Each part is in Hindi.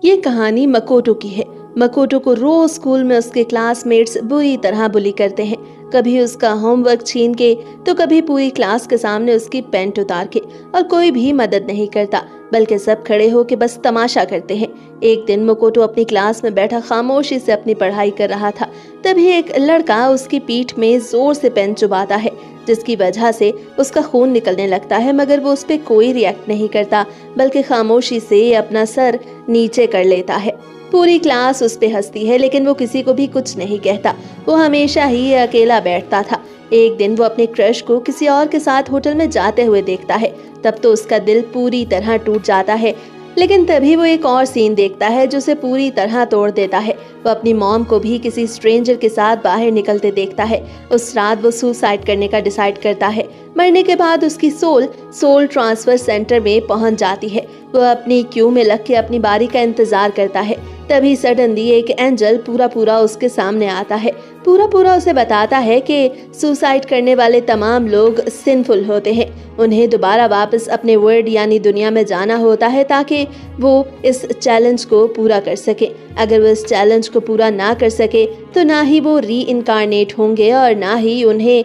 ये कहानी मकोटो की है। मकोटो को रोज स्कूल में उसके क्लासमेट्स बुरी तरह बुली करते हैं। कभी उसका होमवर्क छीन के तो कभी पूरी क्लास के सामने उसकी पैंट उतार के, और कोई भी मदद नहीं करता, बल्कि सब खड़े होकर बस तमाशा करते हैं। एक दिन मकोटो अपनी क्लास में बैठा खामोशी से अपनी पढ़ाई कर रहा था। तभी एक लड़का उसकी पीठ में जोर से पेन चुभाता है, जिसकी वजह से उसका खून निकलने लगता है, मगर वो उस पर कोई रिएक्ट नहीं करता, बल्कि खामोशी से अपना सर नीचे कर लेता है। पूरी क्लास उस पे हंसती है, लेकिन वो किसी को भी कुछ नहीं कहता। वो हमेशा ही अकेला बैठता था। एक दिन वो अपने क्रश को किसी और के साथ होटल में जाते हुए देखता है। तब तो उसका दिल पूरी तरह टूट जाता है, लेकिन तभी वो एक और सीन देखता है जो उसे पूरी तरह तोड़ देता है। वो अपनी मॉम को भी किसी स्ट्रेंजर के साथ बाहर निकलते देखता है। उस रात वो सुसाइड करने का डिसाइड करता है। मरने के बाद उसकी सोल ट्रांसफर सेंटर में पहुंच जाती है। वो अपनी क्यू में लग के अपनी बारी का इंतजार करता है। तभी सडनली एक एंजल पूरा उसके सामने आता है। पूरा उसे बताता है कि सुसाइड करने वाले तमाम लोग सिंफुल होते हैं। उन्हें दोबारा वापस अपने वर्ल्ड यानी दुनिया में जाना होता है, ताकि वो इस चैलेंज को पूरा कर सके। अगर वो इस चैलेंज को पूरा ना कर सके तो ना ही वो री इनकारनेट होंगे और ना ही उन्हें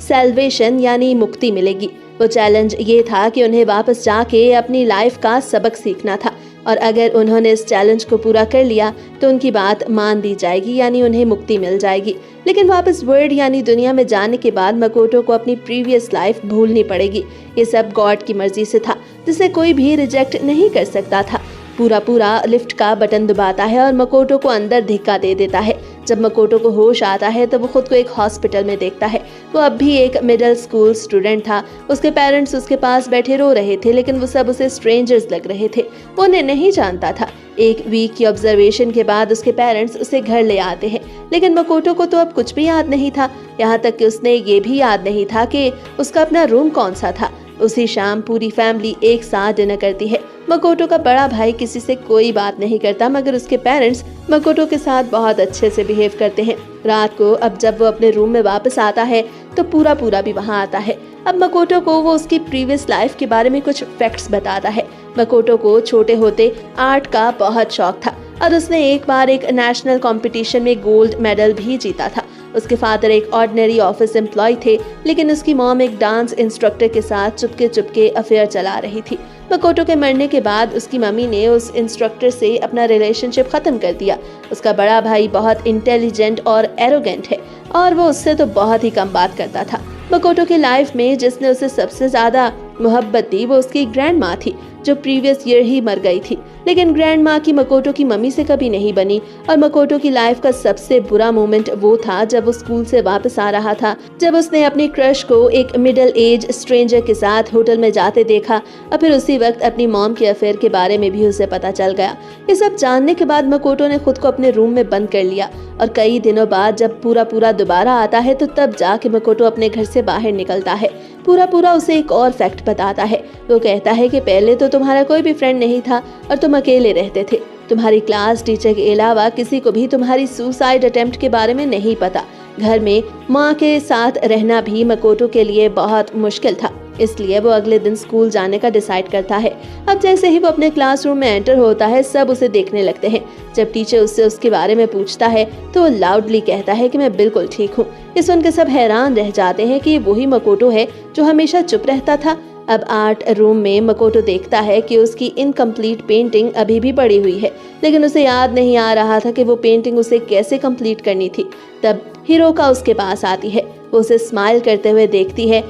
सैल्वेशन यानी मुक्ति मिलेगी। वो चैलेंज ये था कि उन्हें वापस जाके अपनी लाइफ का सबक सीखना था, और अगर उन्होंने इस चैलेंज को पूरा कर लिया तो उनकी बात मान दी जाएगी, यानी उन्हें मुक्ति मिल जाएगी। लेकिन वापस वर्ल्ड यानी दुनिया में जाने के बाद मकोटो को अपनी प्रीवियस लाइफ भूलनी पड़ेगी। ये सब गॉड की मर्जी से था, जिसे कोई भी रिजेक्ट नहीं कर सकता था। पूरा लिफ्ट का बटन दबाता है और मकोटो को अंदर धक्का दे देता है। जब मकोटो को होश आता है तो वो खुद को एक हॉस्पिटल में देखता है। वो अब भी एक मिडिल स्कूल स्टूडेंट था। उसके पेरेंट्स उसके पास बैठे रो रहे थे, लेकिन वो सब उसे स्ट्रेंजर्स लग रहे थे। वो उन्हें नहीं जानता था। एक वीक की ऑब्जर्वेशन के बाद उसके पेरेंट्स उसे घर ले आते हैं, लेकिन मकोटो को तो अब कुछ भी याद नहीं था। यहाँ तक कि उसने ये भी याद नहीं था कि उसका अपना रूम कौन सा था। उसी शाम पूरी फैमिली एक साथ डिनर करती है। मकोटो का बड़ा भाई किसी से कोई बात नहीं करता, मगर उसके पेरेंट्स मकोटो के साथ बहुत अच्छे से बिहेव करते हैं। रात को अब जब वो अपने रूम में वापस आता है तो पूरा भी वहाँ आता है। अब मकोटो को वो उसकी प्रीवियस लाइफ के बारे में कुछ फैक्ट्स बताता है। मकोटो को छोटे होते आर्ट का बहुत शौक था और उसने एक बार एक नेशनल कंपटीशन में गोल्ड मेडल भी जीता था। उसके फादर एक ऑर्डिनरी ऑफिस एम्प्लॉय थे, लेकिन उसकी मॉम एक डांस इंस्ट्रक्टर के साथ चुपके अफेयर चला रही थी। मकोटो के मरने के बाद उसकी मम्मी ने उस इंस्ट्रक्टर से अपना रिलेशनशिप खत्म कर दिया। उसका बड़ा भाई बहुत इंटेलिजेंट और एरोगेंट है, और वो उससे तो बहुत ही कम बात करता था। मकोटो की लाइफ में जिसने उसे सबसे ज्यादा मोहब्बत दी वो उसकी ग्रैंड माँ थी, जो प्रीवियस ईयर ही मर गई थी। लेकिन ग्रैंड माँ की मकोटो की मम्मी से कभी नहीं बनी। और मकोटो की लाइफ का सबसे बुरा मोमेंट वो था जब वो स्कूल से वापस आ रहा था, जब उसने अपनी क्रश को एक मिडिल एज स्ट्रेंजर के साथ होटल में जाते देखा, और फिर उसी वक्त अपनी मॉम के अफेयर के बारे में भी उसे पता चल गया। ये सब जानने के बाद मकोटो ने खुद को अपने रूम में बंद कर लिया, और कई दिनों बाद जब पूरा दोबारा आता है तो तब जाके मकोटो अपने घर से बाहर निकलता है। पूरा उसे एक और फैक्ट बताता है। वो कहता है कि पहले तो तुम्हारा कोई भी फ्रेंड नहीं था और तुम अकेले रहते थे। तुम्हारी क्लास टीचर के अलावा किसी को भी तुम्हारी सुसाइड अटेम्प्ट के बारे में नहीं पता। घर में माँ के साथ रहना भी मकोटो के लिए बहुत मुश्किल था, इसलिए वो अगले दिन स्कूल जाने का डिसाइड करता है। अब जैसे ही वो अपने क्लासरूम में एंटर होता है, सब उसे देखने लगते हैं। जब टीचर उससे उसके बारे में पूछता है तो वो लाउडली कहता है कि मैं बिल्कुल ठीक हूँ। ये सुनकर सब हैरान रह जाते हैं कि वही मकोटो है जो हमेशा चुप रहता था। अब आर्ट रूम में मकोटो देखता है कि उसकी इनकम्प्लीट पेंटिंग अभी भी पड़ी हुई है, लेकिन उसे याद नहीं आ रहा था कि वो पेंटिंग उसे कैसे कंप्लीट करनी थी। तब हिरोका उसके पास आती है। वो उसे स्माइल करते हुए देखती है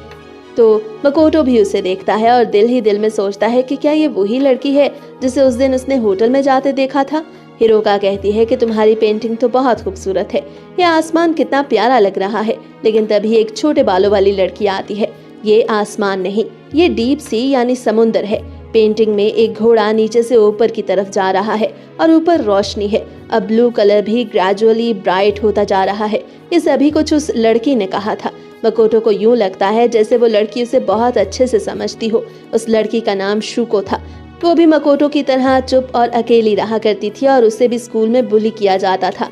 तो मकोटो भी उसे देखता है और दिल ही दिल में सोचता है कि क्या ये वही लड़की है जिसे उस दिन उसने होटल में जाते देखा था। हिरोका कहती है कि तुम्हारी पेंटिंग तो बहुत खूबसूरत है, ये आसमान कितना प्यारा लग रहा है। लेकिन तभी एक छोटे बालों वाली लड़की आती है। ये आसमान नहीं, ये डीप सी यानी समुंदर है। पेंटिंग में एक घोड़ा नीचे से ऊपर की तरफ जा रहा है और ऊपर रोशनी है। अब ब्लू कलर भी ग्रेजुअली ब्राइट होता जा रहा है। ये सभी कुछ उस लड़की ने कहा था। मकोटो को यूं लगता है जैसे वो लड़की उसे बहुत अच्छे से समझती हो। उस लड़की का नाम शुको था। वो भी मकोटो की तरह चुप और अकेली रहा करती थी और उससे भी स्कूल में बुली किया जाता था।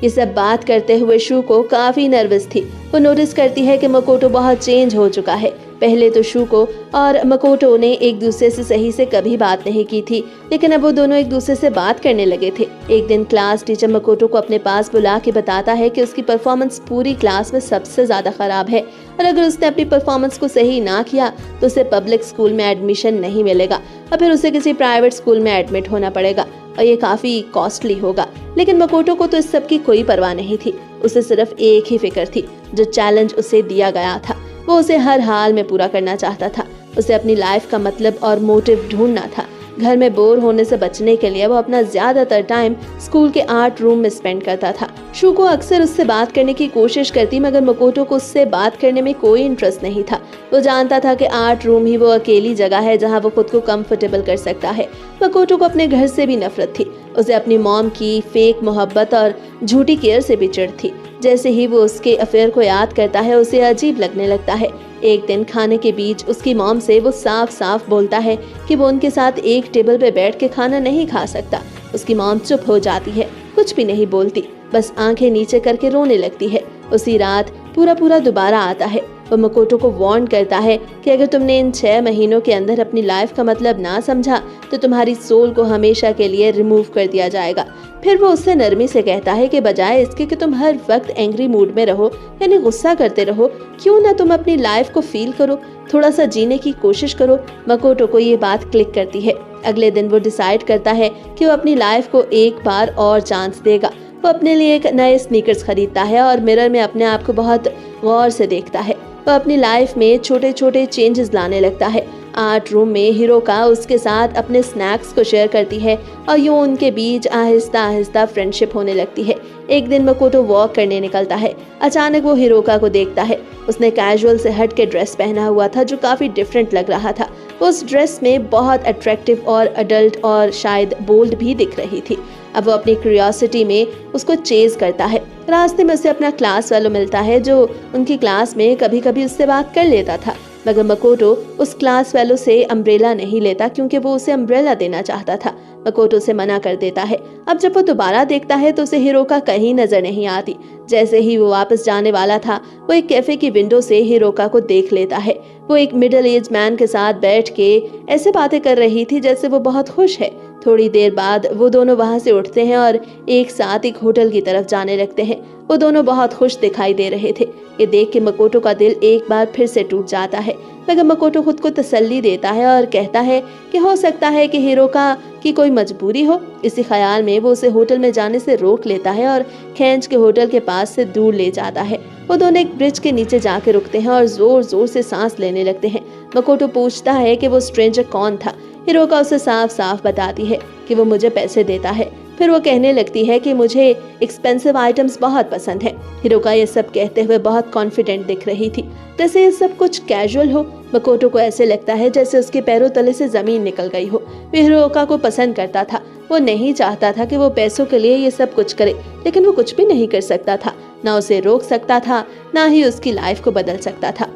ये सब बात करते हुए शुको काफी नर्वस थी। वो नोटिस करती है कि मकोटो बहुत चेंज हो चुका है। पहले तो शुको और मकोटो ने एक दूसरे से सही से कभी बात नहीं की थी, लेकिन अब वो दोनों एक दूसरे से बात करने लगे थे। एक दिन क्लास टीचर मकोटो को अपने पास बुला के बताता है कि उसकी परफॉर्मेंस पूरी क्लास में सबसे ज्यादा खराब है और अगर उसने अपनी परफॉर्मेंस को सही ना किया तो उसे पब्लिक स्कूल में एडमिशन नहीं मिलेगा और फिर उसे किसी प्राइवेट स्कूल में एडमिट होना पड़ेगा और ये काफी कॉस्टली होगा। लेकिन मकोटो को तो इस सब की कोई परवाह नहीं थी। उसे सिर्फ एक ही फिक्र थी, जो चैलेंज उसे दिया गया था वो उसे हर हाल में पूरा करना चाहता था। उसे अपनी लाइफ का मतलब और मोटिव ढूंढना था। घर में बोर होने से बचने के लिए वो अपना ज्यादातर टाइम स्कूल के आर्ट रूम में स्पेंड करता था। शुको अक्सर उससे बात करने की कोशिश करती, मगर मकोटो को उससे बात करने में कोई इंटरेस्ट नहीं था। वो जानता था कि आर्ट रूम ही वो अकेली जगह है जहां वो खुद को कंफर्टेबल कर सकता है। मकोटो को अपने घर से भी नफरत थी। उसे अपनी मॉम की फेक मोहब्बत और झूठी केयर से भी चिढ़ थी। जैसे ही वो उसके अफेयर को याद करता है उसे अजीब लगने लगता है। एक दिन खाने के बीच उसकी मॉम से वो साफ साफ बोलता है कि वो उनके साथ एक टेबल पे बैठ के खाना नहीं खा सकता। उसकी मॉम चुप हो जाती है, कुछ भी नहीं बोलती, बस आंखें नीचे करके रोने लगती है। उसी रात पूरा दोबारा आता है। वो मकोटो को वार्न करता है कि अगर तुमने इन 6 महीनों के अंदर अपनी लाइफ का मतलब ना समझा तो तुम्हारी सोल को हमेशा के लिए रिमूव कर दिया जाएगा। फिर वो उससे नरमी से कहता है कि बजाय इसके कि तुम हर वक्त एंग्री मूड में रहो यानी गुस्सा करते रहो, क्यों ना तुम अपनी लाइफ को फील करो, थोड़ा सा जीने की कोशिश करो। मकोटो को ये बात क्लिक करती है। अगले दिन वो डिसाइड करता है कि वो अपनी लाइफ को एक बार और चांस देगा। वो अपने लिए एक नए स्नीकर्स खरीदता है और मिरर में अपने आप को बहुत गौर से देखता है। वो अपनी लाइफ में छोटे छोटे चेंजेस लाने लगता है। आर्ट रूम में हिरोका उसके साथ अपने स्नैक्स को शेयर करती है और यूं उनके बीच आहिस्ता आहिस्ता फ्रेंडशिप होने लगती है। एक दिन मकोटो वॉक करने निकलता है। अचानक वो हिरोका को देखता है। उसने कैजुअल से हट के ड्रेस पहना हुआ था जो काफी डिफरेंट लग रहा था। उस ड्रेस में बहुत अट्रैक्टिव और अडल्ट और शायद बोल्ड भी दिख रही थी। अब वो अपनी क्यूरियोसिटी में उसको चेज करता है। रास्ते में उसे अपना क्लास फेलो मिलता है जो उनकी क्लास में कभी कभी उससे बात कर लेता था, मगर मकोटो उस क्लास फेलो से अम्ब्रेला नहीं लेता क्योंकि वो उसे अम्ब्रेला देना चाहता था। मकोटो से मना कर देता है। अब जब वो दोबारा देखता है तो उसे हिरोका कहीं नजर नहीं आती। जैसे ही वो वापस जाने वाला था वो एक कैफे की विंडो से हिरोका को देख लेता है। वो एक मिडिल एज मैन के साथ बैठ के ऐसे बातें कर रही थी जैसे वो बहुत खुश है। थोड़ी देर बाद वो दोनों वहां से उठते हैं और एक साथ एक होटल की तरफ जाने लगते हैं। वो दोनों बहुत खुश दिखाई दे रहे थे। ये देख के मकोटो का दिल एक बार फिर से टूट जाता है, मगर मकोटो खुद को तसल्ली देता है और कहता है कि हो सकता है कि हिरोका की कोई मजबूरी हो। इसी ख्याल में वो उसे होटल में जाने से रोक लेता है और खींच के होटल के पास से दूर ले जाता है। वो दोनों एक ब्रिज के नीचे जाके रुकते हैं और जोर जोर से सांस लेने लगते हैं। मकोटो पूछता है कि वो स्ट्रेंजर कौन था। हिरोका उसे साफ साफ बताती है कि वो मुझे पैसे देता है। फिर वो कहने लगती है कि मुझे एक्सपेंसिव आइटम्स बहुत पसंद है। हिरोका ये सब कहते हुए बहुत कॉन्फिडेंट दिख रही थी, जैसे ये सब कुछ कैजुअल हो। मकोटो को ऐसे लगता है जैसे उसके पैरों तले से जमीन निकल गई हो। वो हिरोका को पसंद करता था। वो नहीं चाहता था कि वो पैसों के लिए ये सब कुछ करे, लेकिन वो कुछ भी नहीं कर सकता था। ना उसे रोक सकता था, ना ही उसकी लाइफ को बदल सकता था।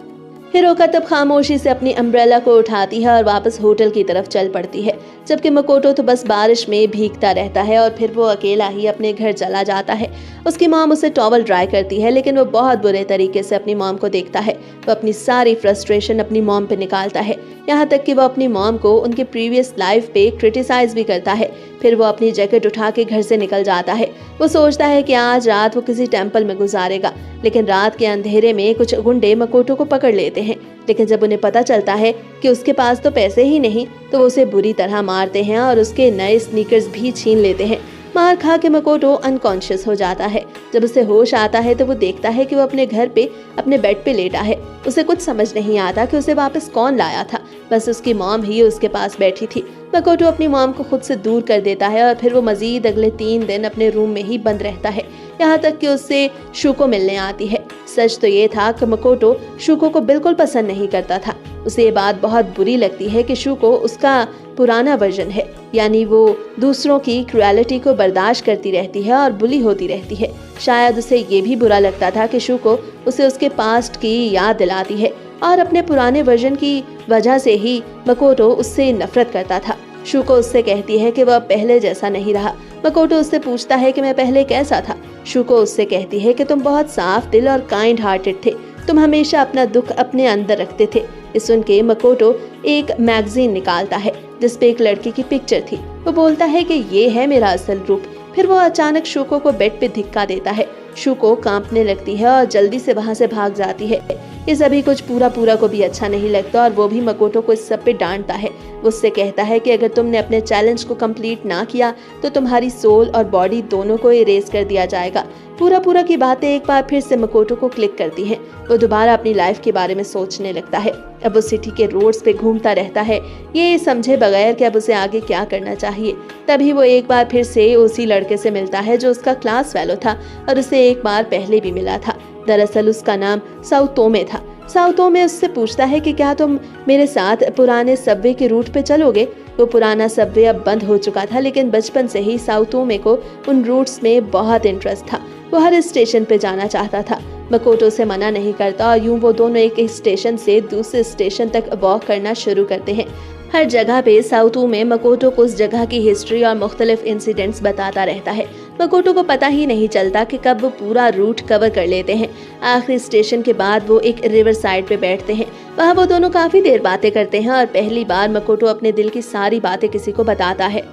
हिरोका तब खामोशी से अपनी अम्ब्रेला को उठाती है और वापस होटल की तरफ चल पड़ती है, जबकि मकोटो तो बस बारिश में भीगता रहता है और फिर वो अकेला ही अपने घर चला जाता है। उसकी मॉम उसे टॉवल ड्राई करती है, लेकिन वो बहुत बुरे तरीके से अपनी मॉम को देखता है। वो अपनी सारी फ्रस्ट्रेशन अपनी मॉम पे निकालता है, यहाँ तक कि वो अपनी मॉम को उनके प्रीवियस लाइफ पे क्रिटिसाइज भी करता है। फिर वो अपनी जैकेट उठा के घर से निकल जाता है। वो सोचता है कि आज रात वो किसी टेम्पल में गुजारेगा, लेकिन रात के अंधेरे में कुछ गुंडे मकोटो को पकड़ लेते हैं। लेकिन जब उन्हें पता चलता है कि उसके पास तो पैसे ही नहीं, तो वो उसे बुरी तरह मारते हैं और उसके नए स्नीकर्स भी छीन लेते हैं। मार खा के मकोटो अनकॉन्शियस हो जाता है। जब उसे होश आता है तो वो देखता है कि वो अपने घर पे अपने बेड पे लेटा है। उसे कुछ समझ नहीं आता कि उसे वापस कौन लाया था, बस उसकी मॉम ही उसके पास बैठी थी। मकोटो अपनी मॉम को खुद से दूर कर देता है और फिर वो मजीद अगले 3 दिन अपने रूम में ही बंद रहता है, यहाँ तक कि उससे शुको मिलने आती है। सच तो ये था कि मकोटो शुको को बिल्कुल पसंद नहीं करता था। उसे ये बात बहुत बुरी लगती है कि शुको उसका पुराना वर्जन है, यानी वो दूसरों की क्रुएलिटी को बर्दाश्त करती रहती है और बुली होती रहती है। शायद उसे ये भी बुरा लगता था कि शुको उसे उसके पास्ट की याद दिलाती है और अपने पुराने वर्जन की वजह से ही मकोटो उससे नफरत करता था। शुको उससे कहती है कि वह पहले जैसा नहीं रहा। मकोटो उससे पूछता है कि मैं पहले कैसा था। शुको उससे कहती है कि तुम बहुत साफ दिल और काइंड हार्टेड थे, तुम हमेशा अपना दुख अपने अंदर रखते थे। ये सुन के मकोटो एक मैगजीन निकालता है जिसपे एक लड़के की पिक्चर थी। वो बोलता है कि ये है मेरा असल रूप। फिर वो अचानक शुको को बेड पे धिक्का देता है। शुको कांपने लगती है और जल्दी से वहां से भाग जाती है। ये सभी कुछ पूरा को भी अच्छा नहीं लगता और वो भी मकोटो को इस सब पे डांटता है। वो उससे कहता है कि अगर तुमने अपने चैलेंज को कंप्लीट ना किया तो तुम्हारी सोल और बॉडी दोनों को इरेज कर दिया जाएगा। पूरा की बातें एक बार फिर से मकोटो को क्लिक करती हैं। वो दोबारा अपनी लाइफ के बारे में सोचने लगता है। अब वो सिटी के रोड्स पे घूमता रहता है, ये समझे बगैर कि अब उसे आगे क्या करना चाहिए। तभी वो एक बार फिर से उसी लड़के से मिलता है जो उसका क्लास फेलो था और उसे एक बार पहले भी मिला था। दरअसल उसका नाम साउतोमे था। साउतोमे उससे पूछता है कि क्या तुम मेरे साथ पुराने सबवे के रूट पे चलोगे। वो पुराना सबवे अब बंद हो चुका था, लेकिन बचपन से ही साउतोमे को उन रूट्स में बहुत इंटरेस्ट था। वो हर स्टेशन पे जाना चाहता था। मकोटो से मना नहीं करता और यूं वो दोनों एक स्टेशन से दूसरे स्टेशन तक वॉक करना शुरू करते हैं। हर जगह पे साउतोमे मकोटो को उस जगह की हिस्ट्री और मुख्तलिफ इंसिडेंट्स बताता रहता है। मकोटो को पता ही नहीं चलता कि कब वो पूरा रूट कवर कर लेते हैं। आखिरी स्टेशन के बाद वो एक रिवर साइड पे बैठते हैं। वहाँ वो दोनों काफी देर बातें करते हैं और पहली बार मकोटो अपने दिल की सारी बातें किसी को बताता है।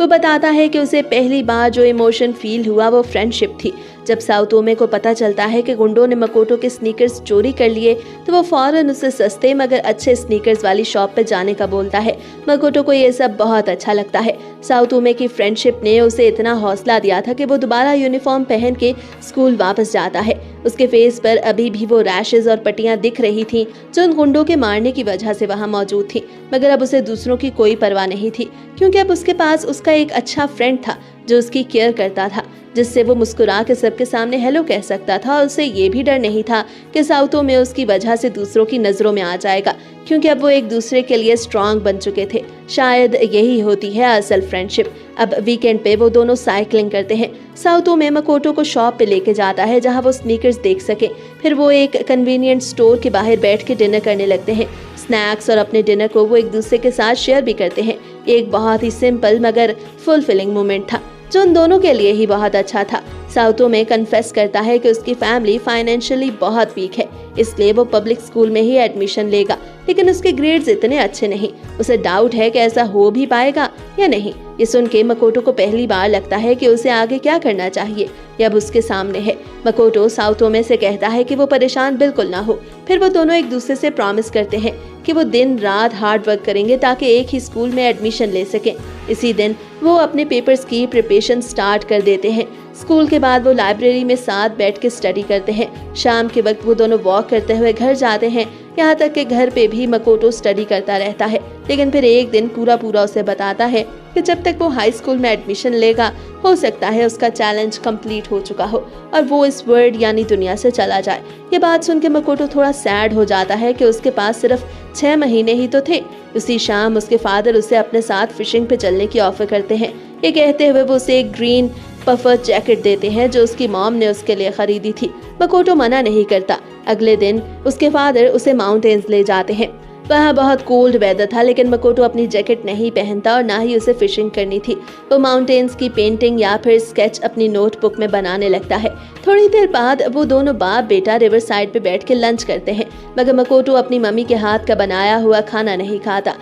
वो बताता है कि उसे पहली बार जो इमोशन फील हुआ वो फ्रेंडशिप थी। जब साउतोमे को पता चलता है कि गुंडों ने मकोटो के स्नीकर्स चोरी कर लिए तो वो फौरन उसे सस्ते मगर अच्छे स्नीकर्स वाली शॉप पर जाने का बोलता है। मकोटो को ये सब बहुत अच्छा लगता है। साउतोमे की फ्रेंडशिप ने उसे इतना हौसला दिया था कि वो दोबारा यूनिफॉर्म पहन के स्कूल वापस जाता है। उसके फेस पर अभी भी वो रैशेज और पट्टियां दिख रही थी जो उन गुंडों के मारने की वजह से वहां मौजूद थी, मगर अब उसे दूसरों की कोई परवाह नहीं थी क्योंकि अब उसके पास उसका एक अच्छा फ्रेंड था जो उसकी केयर करता था, जिससे वो मुस्कुरा के सबके सामने हेलो कह सकता था। और उसे ये भी डर नहीं था कि साउतोमे उसकी वजह से दूसरों की नजरों में आ जाएगा क्योंकि अब वो एक दूसरे के लिए स्ट्रांग बन चुके थे। शायद यही होती है असल फ्रेंडशिप। अब वीकेंड पे वो दोनों साइकिलिंग करते हैं। साउतोमे मकोटो को शॉप पे लेके जाता है जहां वो स्नीकर्स देख सके। फिर वो एक कन्वीनियंट स्टोर के बाहर बैठ के डिनर करने लगते हैं। स्नैक्स और अपने डिनर को वो एक दूसरे के साथ शेयर भी करते हैं। एक बहुत ही सिंपल मगर फुलफिलिंग मोमेंट था जो उन दोनों के लिए ही बहुत अच्छा था। साउतोमे कन्फेस करता है कि उसकी फैमिली फाइनेंशियली बहुत वीक है, इसलिए वो पब्लिक स्कूल में ही एडमिशन लेगा, लेकिन उसके ग्रेड्स इतने अच्छे नहीं। उसे डाउट है कि ऐसा हो भी पाएगा या नहीं। ये सुन के मकोटो को पहली बार लगता है कि उसे आगे क्या करना चाहिए। ये अब उसके सामने है। मकोटो साउतोमे से कहता है कि वो परेशान बिल्कुल ना हो। फिर वो दोनों एक दूसरे से प्रॉमिस करते हैं कि वो दिन रात हार्ड वर्क करेंगे ताकि एक ही स्कूल में एडमिशन ले सकें। इसी दिन वो अपने पेपर्स की प्रिपरेशन स्टार्ट कर देते हैं। स्कूल के बाद वो लाइब्रेरी में साथ बैठ के स्टडी करते हैं। शाम के वक्त वो दोनों वॉक करते हुए घर जाते हैं। यहाँ तक कि घर पे भी मकोटो स्टडी करता रहता है, लेकिन फिर एक दिन पूरा उसे बताता है कि जब तक वो हाई स्कूल में एडमिशन लेगा हो सकता है उसका चैलेंज कंप्लीट हो चुका हो और वो इस वर्ल्ड यानी दुनिया से चला जाए। ये बात सुन के मकोटो थोड़ा सैड हो जाता है कि उसके पास सिर्फ 6 महीने ही तो थे। उसी शाम उसके फादर उसे अपने साथ फिशिंग पे चलने की ऑफर करते हैं। ये कहते हुए वो उसे एक ग्रीन पफर जैकेट देते हैं जो उसकी मॉम ने उसके लिए खरीदी थी। मकोटो मना नहीं करता। अगले दिन उसके फादर उसे माउंटेन्स ले जाते हैं। वहाँ बहुत कोल्ड वेदर था, लेकिन मकोटो अपनी जैकेट नहीं पहनता और ना ही उसे फिशिंग करनी थी। वो माउंटेन्स की पेंटिंग या फिर स्केच अपनी नोटबुक में बनाने लगता है। थोड़ी देर बाद वो दोनों बाप बेटा रिवर साइड पे बैठ के लंच करते हैं, मगर मकोटो अपनी मम्मी के हाथ का बनाया हुआ खाना नहीं खाता।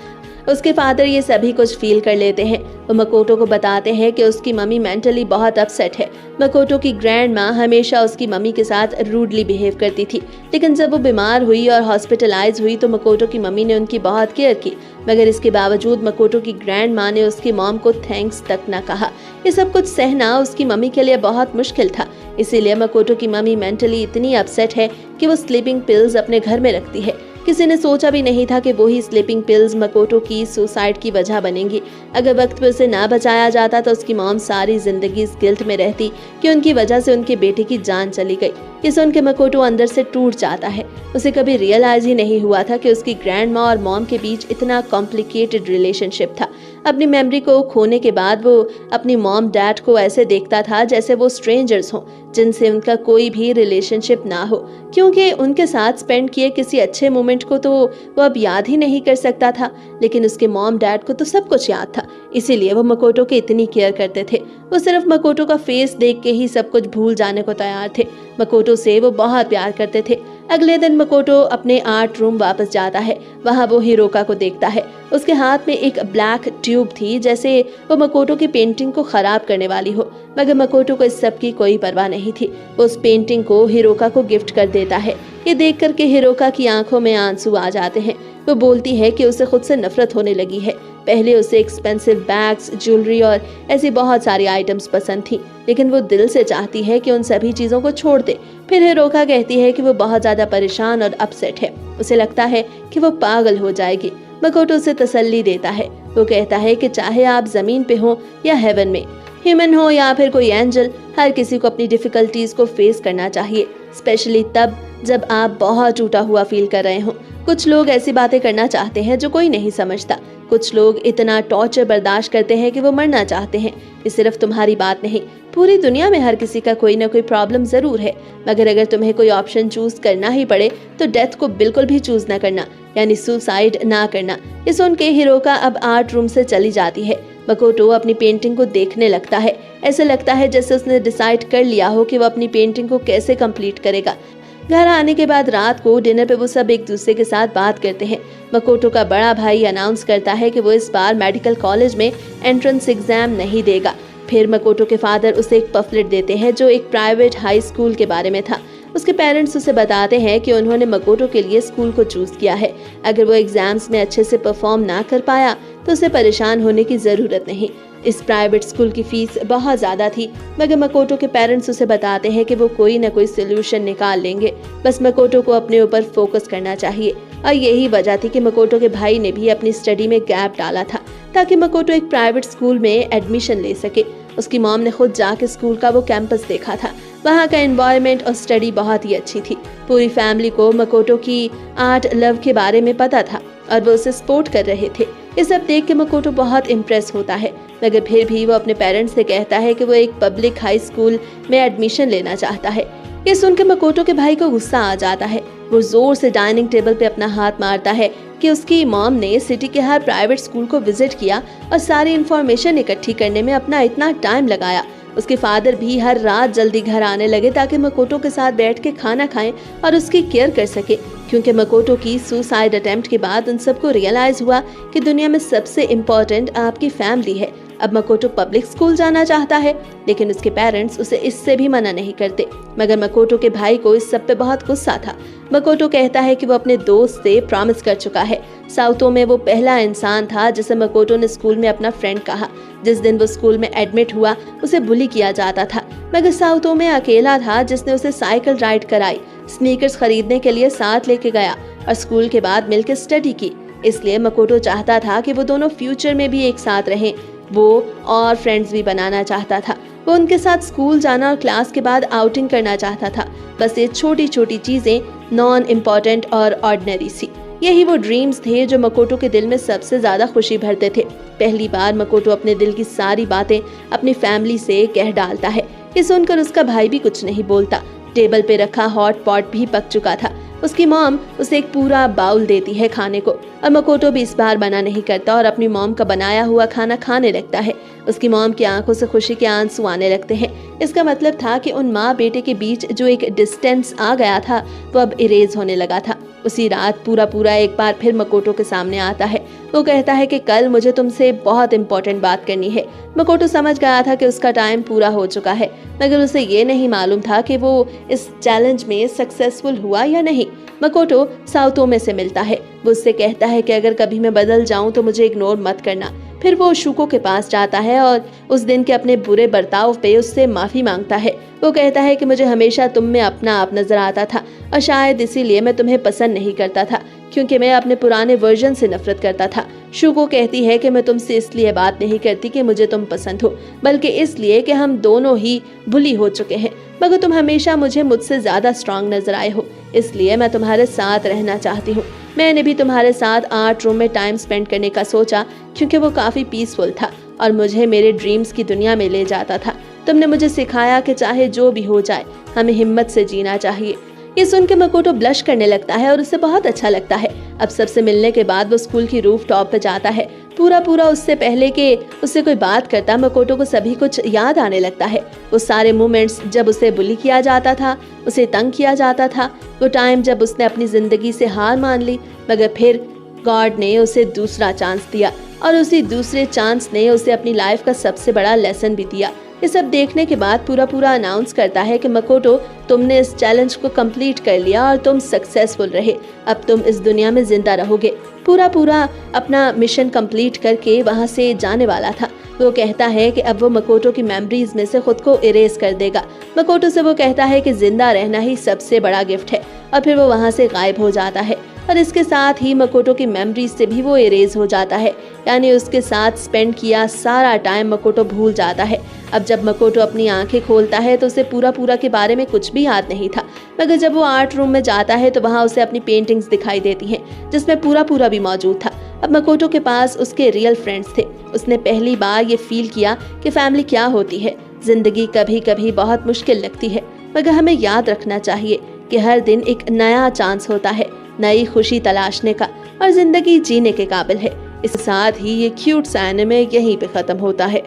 उसके फादर ये सभी कुछ फील कर लेते हैं। वो मकोटो को बताते हैं कि उसकी मम्मी मेंटली बहुत अपसेट है। मकोटो की ग्रैंड माँ हमेशा उसकी मम्मी के साथ रूडली बिहेव करती थी, लेकिन जब वो बीमार हुई और हॉस्पिटलाइज हुई तो मकोटो की मम्मी ने उनकी बहुत केयर की, मगर इसके बावजूद मकोटो की ग्रैंड माँ ने उसकी मॉम को थैंक्स तक न कहा। ये सब कुछ सहना उसकी मम्मी के लिए बहुत मुश्किल था, इसीलिए मकोटो की मम्मी मेंटली इतनी अपसेट है कि वो स्लीपिंग पिल्स अपने घर में रखती है। किसी ने सोचा भी नहीं था कि वही स्लीपिंग पिल्स मकोटो की सुसाइड की वजह बनेंगी। अगर वक्त पर उसे ना बचाया जाता तो उसकी मॉम सारी जिंदगी इस गिल्ट में रहती कि उनकी वजह से उनके बेटे की जान चली गई। ये सुन के मकोटो अंदर से टूट जाता है। उसे कभी रियलाइज ही नहीं हुआ था कि उसकी ग्रैंड माँ और मॉम के बीच इतना कॉम्प्लिकेटेड रिलेशनशिप था। अपनी मेमोरी को खोने के बाद वो अपनी मॉम डैड को ऐसे देखता था जैसे वो स्ट्रेंजर्स हों, जिनसे उनका कोई भी रिलेशनशिप ना हो, क्योंकि उनके साथ स्पेंड किए किसी अच्छे मोमेंट को तो वो अब याद ही नहीं कर सकता था। लेकिन उसके मॉम डैड को तो सब कुछ याद था, इसीलिए वो मकोटो की इतनी केयर करते थे। वो सिर्फ मकोटो का फेस देख के ही सब कुछ भूल जाने को तैयार थे। मकोटो से वो बहुत प्यार करते थे। अगले दिन मकोटो अपने आर्ट रूम वापस जाता है। वहाँ वो हिरोका को देखता है। उसके हाथ में एक ब्लैक ट्यूब थी, जैसे वो मकोटो की पेंटिंग को खराब करने वाली हो, मगर मकोटो को इस सब की कोई परवाह नहीं थी। वो उस पेंटिंग को हिरोका को गिफ्ट कर देता है। ये देख करके हिरोका की आंखों में आंसू आ जाते हैं। वो बोलती है कि उसे खुद से नफरत होने लगी है। पहले उसे एक्सपेंसिव बैग्स, ज्वेलरी और ऐसी बहुत सारी आइटम्स पसंद थी, लेकिन वो दिल से चाहती है कि उन सभी चीजों को छोड़ दे। फिर हिरोका कहती है कि वो बहुत ज्यादा परेशान और अपसेट है। उसे लगता है कि वो पागल हो जाएगी। मकोटो उसे तसल्ली देता है। वो कहता है कि चाहे आप जमीन पे हो या हेवन में, ह्यूमन हो या फिर कोई एंजल, हर किसी को अपनी डिफिकल्टीज को फेस करना चाहिए, स्पेशली तब जब आप बहुत टूटा हुआ फील कर रहे हो। कुछ लोग ऐसी बातें करना चाहते हैं जो कोई नहीं समझता। कुछ लोग इतना टॉर्चर बर्दाश्त करते हैं कि वो मरना चाहते हैं। ये सिर्फ तुम्हारी बात नहीं, पूरी दुनिया में हर किसी का कोई ना कोई प्रॉब्लम जरूर है। मगर अगर तुम्हें कोई ऑप्शन चूज करना ही पड़े तो डेथ को बिल्कुल भी चूज ना करना, यानी सुसाइड ना करना। ये सुन के हिरोका अब आर्ट रूम से चली जाती है। मकोटो अपनी पेंटिंग को देखने लगता है। ऐसे लगता है जैसे उसने डिसाइड कर लिया हो कि वो अपनी पेंटिंग को कैसे कंप्लीट करेगा। घर आने के बाद रात को डिनर पे वो सब एक दूसरे के साथ बात करते हैं। मकोटो का बड़ा भाई अनाउंस करता है कि वो इस बार मेडिकल कॉलेज में एंट्रेंस एग्जाम नहीं देगा। फिर मकोटो के फादर उसे एक पफलेट देते हैं जो एक प्राइवेट हाई स्कूल के बारे में था। उसके पेरेंट्स उसे बताते हैं कि उन्होंने मकोटो के लिए स्कूल को चूज किया है। अगर वो एग्जाम्स में अच्छे से परफॉर्म ना कर पाया तो उसे परेशान होने की जरूरत नहीं। इस प्राइवेट स्कूल की फीस बहुत ज्यादा थी, मगर मकोटो के पेरेंट्स उसे बताते हैं कि वो कोई न कोई सोल्यूशन निकाल लेंगे। बस मकोटो को अपने ऊपर फोकस करना चाहिए। और यही वजह थी कि मकोटो के भाई ने भी अपनी स्टडी में गैप डाला था ताकि मकोटो एक प्राइवेट स्कूल में एडमिशन ले सके। उसकी मॉम ने खुद जाके स्कूल का वो कैंपस देखा था। वहाँ का एनवायरनमेंट और स्टडी बहुत ही अच्छी थी। पूरी फैमिली को मकोटो की आर्ट लव के बारे में पता था और वो उसे सपोर्ट कर रहे थे। ये सब देख के मकोटो बहुत इम्प्रेस होता है, मगर फिर भी वो अपने पेरेंट्स से कहता है कि वो एक पब्लिक हाई स्कूल में एडमिशन लेना चाहता है। ये सुनकर मकोटो के भाई को गुस्सा आ जाता है। वो जोर से डाइनिंग टेबल पे अपना हाथ मारता है कि उसकी मॉम ने सिटी के हर प्राइवेट स्कूल को विजिट किया और सारी इन्फॉर्मेशन इकट्ठी करने में अपना इतना टाइम लगाया। उसके फादर भी हर रात जल्दी घर आने लगे ताकि मकोटो के साथ बैठ के खाना खाएं और उसकी केयर कर सके, क्योंकि मकोटो की सुसाइड अटेम्प्ट के बाद उन सबको रियलाइज हुआ कि दुनिया में सबसे इम्पोर्टेंट आपकी फैमिली है। अब मकोटो पब्लिक स्कूल जाना चाहता है, लेकिन उसके पेरेंट्स उसे इससे भी मना नहीं करते। मगर मकोटो के भाई को इस सब पे बहुत गुस्सा था। मकोटो कहता है कि वो अपने दोस्त से प्रॉमिस कर चुका है। साउतो में वो पहला इंसान था जिसे मकोटो ने स्कूल में अपना फ्रेंड कहा। जिस दिन वो स्कूल में एडमिट हुआ उसे बुली किया जाता था, मगर साउतो में अकेला था जिसने उसे साइकिल राइड कराई, स्नीकर्स खरीदने के लिए साथ लेके गया और स्कूल के बाद मिलकर स्टडी की। इसलिए मकोटो चाहता था कि वो दोनों फ्यूचर में भी एक साथ रहें। वो और फ्रेंड्स भी बनाना चाहता था। वो उनके साथ स्कूल जाना और क्लास के बाद आउटिंग करना चाहता था। बस ये छोटी छोटी चीजें नॉन इम्पोर्टेंट और ऑर्डिनरी सी, यही वो ड्रीम्स थे जो मकोटो के दिल में सबसे ज्यादा खुशी भरते थे। पहली बार मकोटो अपने दिल की सारी बातें अपनी फैमिली से कह डालता है। ये सुनकर उसका भाई भी कुछ नहीं बोलता। टेबल पे रखा हॉट पॉट भी पक चुका था। उसकी मॉम उसे एक पूरा बाउल देती है खाने को और मकोटो भी इस बार मना नहीं करता और अपनी मॉम का बनाया हुआ खाना खाने लगता है। उसकी मॉम की आंखों से खुशी के आंसू आने लगते हैं। इसका मतलब था कि उन माँ बेटे के बीच जो एक डिस्टेंस आ गया था वो अब इरेज होने लगा था। उसी रात पूरा एक बार फिर मकोटो के सामने आता है। वो कहता है कि कल मुझे तुमसे बहुत इंपॉर्टेंट बात करनी है। मकोटो समझ गया था कि उसका टाइम पूरा हो चुका है, मगर उसे ये नहीं मालूम था कि वो इस चैलेंज में सक्सेसफुल हुआ या नहीं। मकोटो साउतोमे से मिलता है। वो उससे कहता है कि अगर कभी मैं बदल जाऊं तो मुझे इग्नोर मत करना। फिर वो शुको के पास जाता है और उस दिन के अपने बुरे बर्ताव पे उससे माफी मांगता है। वो कहता है कि मुझे हमेशा तुम में अपना आप नजर आता था और शायद इसीलिए मैं तुम्हें पसंद नहीं करता था, क्योंकि मैं अपने पुराने वर्जन से नफरत करता था। शुको कहती है कि मैं तुमसे इसलिए बात नहीं करती कि मुझे तुम पसंद हो, बल्कि इसलिए कि हम दोनों ही बुली हो चुके हैं, मगर तुम हमेशा मुझसे ज्यादा स्ट्रांग नजर आए हो, इसलिए मैं तुम्हारे साथ रहना चाहती हूँ। मैंने भी तुम्हारे साथ आर्ट रूम में टाइम स्पेंड करने का सोचा, क्योंकि वो काफी पीसफुल था और मुझे मेरे ड्रीम्स की दुनिया में ले जाता था। तुमने मुझे सिखाया कि चाहे जो भी हो जाए हमें हिम्मत से जीना चाहिए। ये सुन के मकोटो ब्लश करने लगता है और उसे बहुत अच्छा लगता है। अब सबसे मिलने के बाद वो स्कूल की रूफ टॉप पे जाता है। पूरा उससे पहले कि उससे कोई बात करता, मकोटो को सभी कुछ याद आने लगता है। वो सारे मोमेंट्स जब उसे बुली किया जाता था, उसे तंग किया जाता था, वो टाइम जब उसने अपनी जिंदगी से हार मान ली, मगर फिर गॉड ने उसे दूसरा चांस दिया और उसी दूसरे चांस ने उसे अपनी लाइफ का सबसे बड़ा लेसन भी दिया। ये सब देखने के बाद पूरा अनाउंस करता है कि मकोटो, तुमने इस चैलेंज को कंप्लीट कर लिया और तुम सक्सेसफुल रहे। अब तुम इस दुनिया में जिंदा रहोगे। पूरा अपना मिशन कंप्लीट करके वहां से जाने वाला था। वो कहता है कि अब वो मकोटो की मेमोरीज में से खुद को इरेज कर देगा। मकोटो से वो कहता है कि जिंदा रहना ही सबसे बड़ा गिफ्ट है और फिर वो वहां से गायब हो जाता है और इसके साथ ही मकोटो की मेमोरीज से भी वो इरेज हो जाता है, यानी उसके साथ स्पेंड किया सारा टाइम मकोटो भूल जाता है। अब जब मकोटो अपनी आंखें खोलता है तो उसे पूरा के बारे में कुछ भी याद नहीं था, मगर जब वो आर्ट रूम में जाता है तो वहाँ उसे अपनी पेंटिंग्स दिखाई देती हैं जिसमें पूरा भी मौजूद था। अब मकोटो के पास उसके रियल फ्रेंड्स थे। उसने पहली बार ये फील किया कि फैमिली क्या होती है। जिंदगी कभी बहुत मुश्किल लगती है, मगर हमें याद रखना चाहिए कि हर दिन एक नया चांस होता है नई खुशी तलाशने का और जिंदगी जीने के काबिल है। इसके साथ ही ये क्यूट सा एनिमे यहीं पे खत्म होता है।